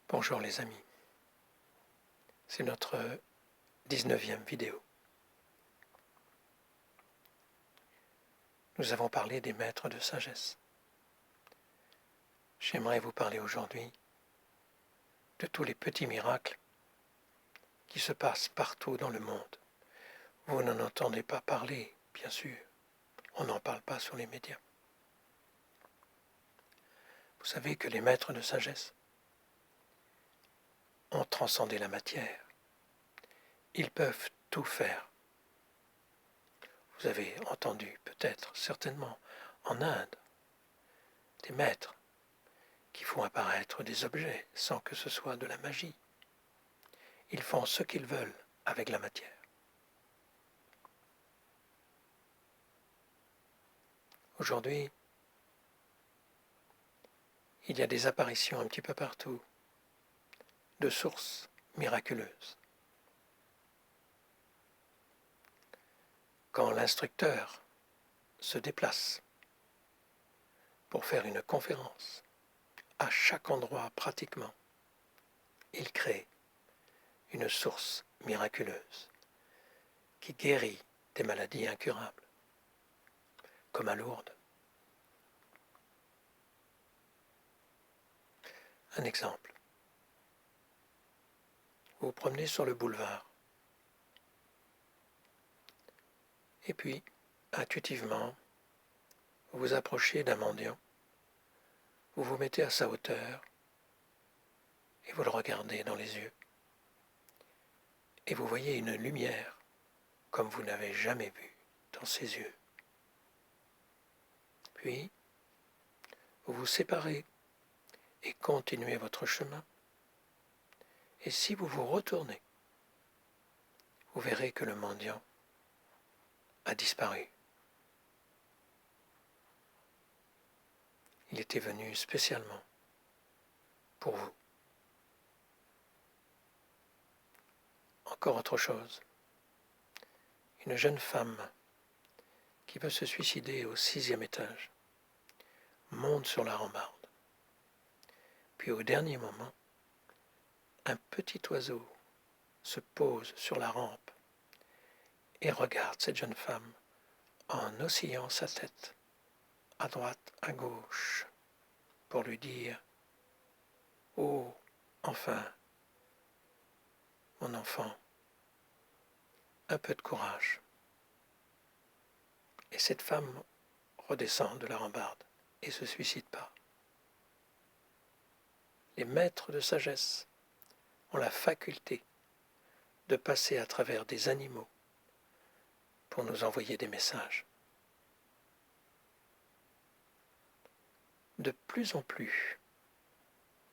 Bonjour les amis, c'est notre 19e vidéo. Nous avons parlé des maîtres de sagesse. J'aimerais vous parler aujourd'hui de tous les petits miracles qui se passent partout dans le monde. Vous n'en entendez pas parler, bien sûr, on n'en parle pas sur les médias. Vous savez que les maîtres de sagesse ont transcendé la matière. Ils peuvent tout faire. Vous avez entendu peut-être, certainement, en Inde, des maîtres qui font apparaître des objets sans que ce soit de la magie. Ils font ce qu'ils veulent avec la matière. Aujourd'hui, il y a des apparitions un petit peu partout de sources miraculeuses. Quand l'instructeur se déplace pour faire une conférence, à chaque endroit pratiquement, il crée une source miraculeuse qui guérit des maladies incurables, comme à Lourdes. Un exemple. Vous vous promenez sur le boulevard et puis, intuitivement, vous vous approchez d'un mendiant, vous vous mettez à sa hauteur et vous le regardez dans les yeux. Et vous voyez une lumière comme vous n'avez jamais vu dans ses yeux. Puis, vous vous séparez et continuez votre chemin. Et si vous vous retournez, vous verrez que le mendiant a disparu. Il était venu spécialement pour vous. Encore autre chose. Une jeune femme qui veut se suicider au 6e étage monte sur la rambarde. Puis au dernier moment, un petit oiseau se pose sur la rampe et regarde cette jeune femme en oscillant sa tête à droite, à gauche, pour lui dire « Oh, enfin, mon enfant, un peu de courage. » Et cette femme redescend de la rambarde et ne se suicide pas. Les maîtres de sagesse ont la faculté de passer à travers des animaux pour nous envoyer des messages. De plus en plus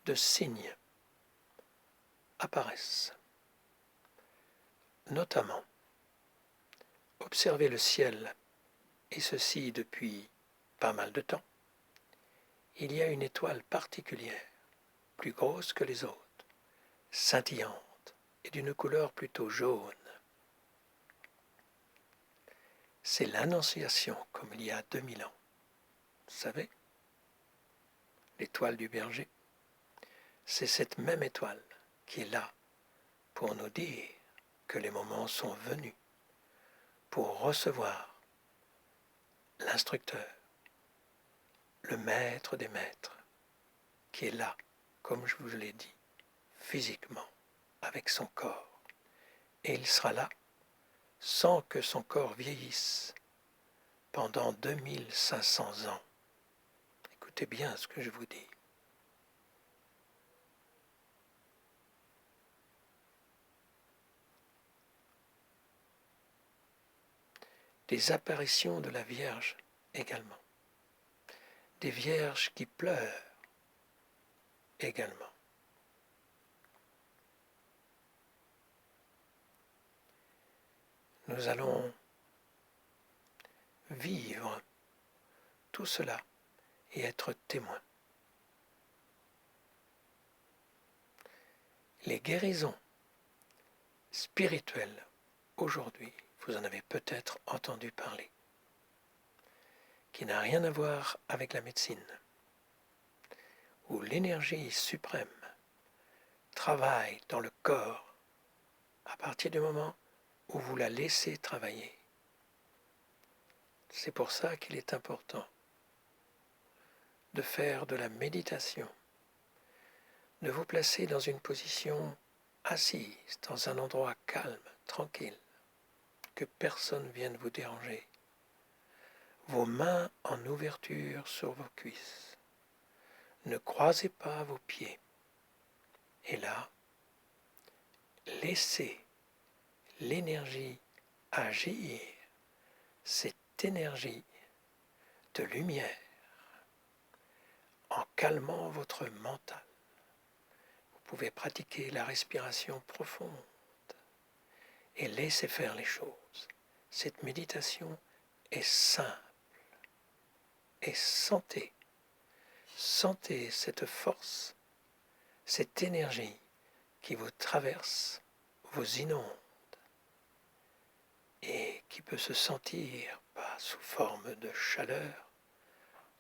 de signes apparaissent. Notamment, observez le ciel, et ceci depuis pas mal de temps. Il y a une étoile particulière, plus grosse que les autres, scintillante et d'une couleur plutôt jaune. C'est l'Annonciation comme il y a 2000 ans. Vous savez, l'étoile du berger, c'est cette même étoile qui est là pour nous dire que les moments sont venus pour recevoir l'instructeur, le maître des maîtres, qui est là, comme je vous l'ai dit, physiquement, avec son corps. Et il sera là sans que son corps vieillisse pendant 2500 ans. Écoutez bien ce que je vous dis. Des apparitions de la Vierge également. Des vierges qui pleurent également. Nous allons vivre tout cela et être témoins. Les guérisons spirituelles aujourd'hui, vous en avez peut-être entendu parler, qui n'a rien à voir avec la médecine, où l'énergie suprême travaille dans le corps à partir du moment où vous la laissez travailler. C'est pour ça qu'il est important de faire de la méditation, de vous placer dans une position assise, dans un endroit calme, tranquille, que personne ne vienne vous déranger. Vos mains en ouverture sur vos cuisses. Ne croisez pas vos pieds. Et là, laissez l'énergie agir, cette énergie de lumière, en calmant votre mental. Vous pouvez pratiquer la respiration profonde et laisser faire les choses. Cette méditation est simple. Et sentez cette force, cette énergie qui vous traverse, vous inonde et qui peut se sentir pas sous forme de chaleur,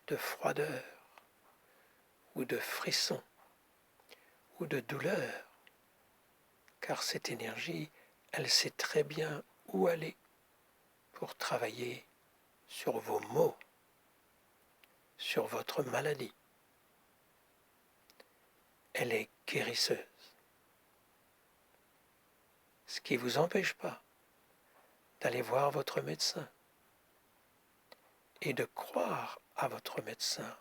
de froideur ou de frisson ou de douleur, car cette énergie, elle sait très bien où aller pour travailler sur vos maux, sur votre maladie. Elle est guérisseuse. Ce qui ne vous empêche pas d'aller voir votre médecin et de croire à votre médecin.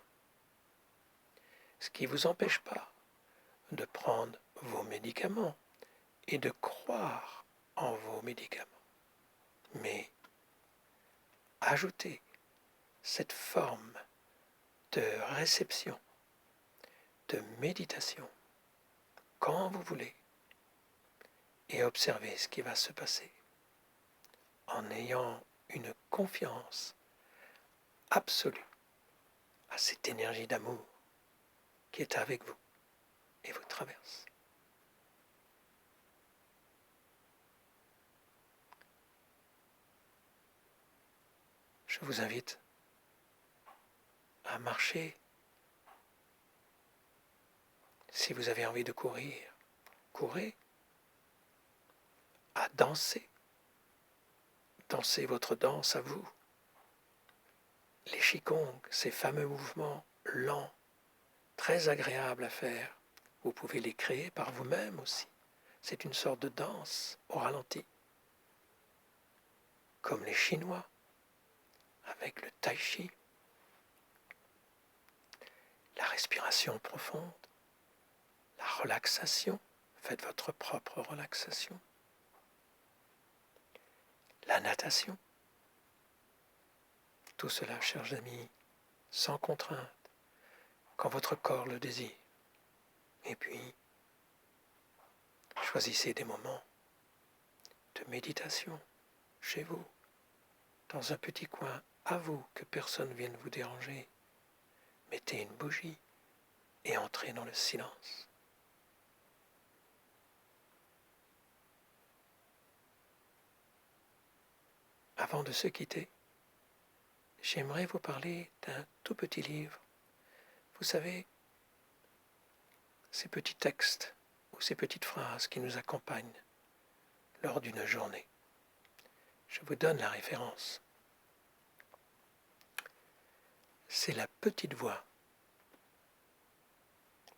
Ce qui ne vous empêche pas de prendre vos médicaments et de croire en vos médicaments. Mais ajoutez cette forme de réception, de méditation, quand vous voulez, et observez ce qui va se passer en ayant une confiance absolue à cette énergie d'amour qui est avec vous et vous traverse. Je vous invite à marcher. Si vous avez envie de courir, courez. À danser. Dansez votre danse à vous. Les Qigong, ces fameux mouvements lents, très agréables à faire, vous pouvez les créer par vous-même aussi. C'est une sorte de danse au ralenti. Comme les Chinois, avec le Tai Chi. La respiration profonde, la relaxation, faites votre propre relaxation. La natation. Tout cela, chers amis, sans contrainte, quand votre corps le désire. Et puis, choisissez des moments de méditation chez vous, dans un petit coin, à vous, que personne ne vienne vous déranger. Mettez une bougie et entrez dans le silence. Avant de se quitter, j'aimerais vous parler d'un tout petit livre. Vous savez, ces petits textes ou ces petites phrases qui nous accompagnent lors d'une journée. Je vous donne la référence. C'est La petite voix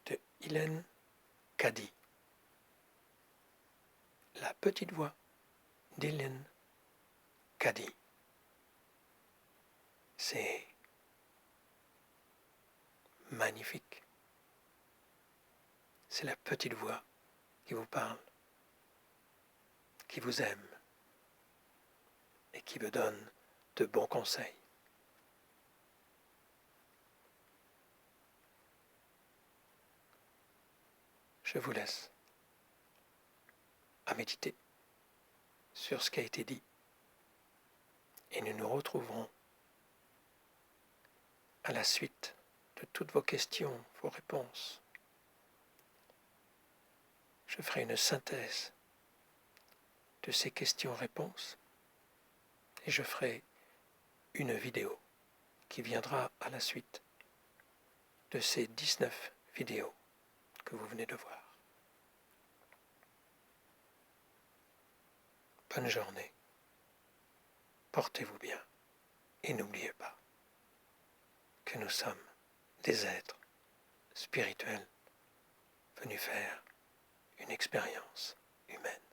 de Hélène Cady. La petite voix d'Hélène Cady. C'est magnifique. C'est la petite voix qui vous parle, qui vous aime et qui vous donne de bons conseils. Je vous laisse à méditer sur ce qui a été dit et nous nous retrouverons à la suite de toutes vos questions, vos réponses. Je ferai une synthèse de ces questions-réponses et je ferai une vidéo qui viendra à la suite de ces 19 vidéos que vous venez de voir. bonne journée, portez-vous bien et n'oubliez pas que nous sommes des êtres spirituels venus faire une expérience humaine.